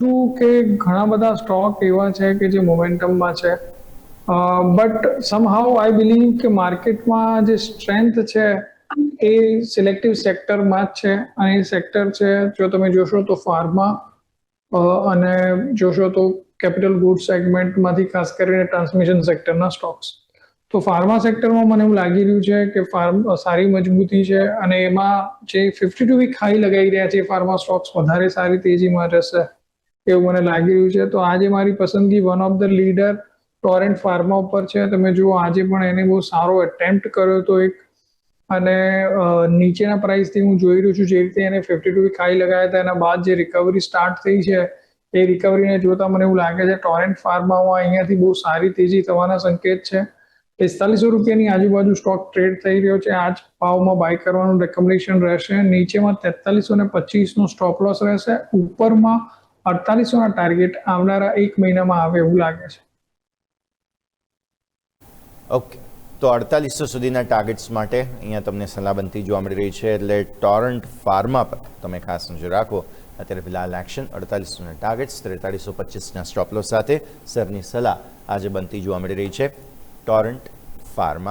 છું કે ઘણા બધા સ્ટોક એવા છે કે જે મોમેન્ટમમાં છે, બટ સમહાઉ આઈ બિલીવ કે માર્કેટમાં જે સ્ટ્રેન્થ છે એ સિલેક્ટિવ સેક્ટરમાં જ છે. અને એ સેક્ટર છે, જો તમે જોશો તો ફાર્મા, અને જોશો તો કેપિટલ ગુડ સેગમેન્ટમાંથી ખાસ કરીને ટ્રાન્સમિશન સેક્ટરના સ્ટોક્સ. તો ફાર્મા સેક્ટરમાં મને એવું લાગી રહ્યું છે કે સારી મજબૂતી છે, અને એમાં જે 52 વીક હાઈ લગાવી રહ્યા છે ફાર્મા સ્ટોક્સ વધારે સારી તેજીમાં રહેશે એવું મને લાગી રહ્યું છે. તો આજે મારી પસંદગી one of the leader Torrent pharma ઉપર છે. તમે જુઓ આજે પણ એને બહુ સારો એટેમ્પ્ટ કર્યો હતો એક, અને નીચેના પ્રાઇસથી હું જોઈ રહ્યું છું જે રીતે એને 52 વીક હાઈ લગાવ્યા હતા એના બાદ જે રિકવરી સ્ટાર્ટ થઈ છે એ રિકવરીને જોતા મને એવું લાગે છે ટોરેન્ટ ફાર્મામાં અહીંયાથી બહુ સારી તેજી થવાના સંકેત છે. 4500 રૂપિયાની આજુબાજુ સ્ટોક ટ્રેડ થઈ રહ્યો છે. આ જ ભાવમાં બાય કરવાનું રેકમેન્ડેશન રહેશે. નીચેમાં 4325નો સ્ટોપ લોસ રહેશે. ઉપરમાં 4800ના ટાર્ગેટ આવનારા 1 મહિનામાં આવે એવું લાગે છે. ઓકે, તો 4800 સુધીના ટાર્ગેટ્સ માટે અહીંયા તમને સલાહ બનતી જોવા મળી રહી છે. એટલે ટોરન્ટ ફાર્મા પર તમે ખાસ નજર રાખો. અત્યારે ફિલહાલ એક્શન 4800ના ટાર્ગેટ્સ, 4325ના સ્ટોપ લોસ સાથે સરની સલાહ આજે બનતી જોવા મળી રહી છે. Torrent pharma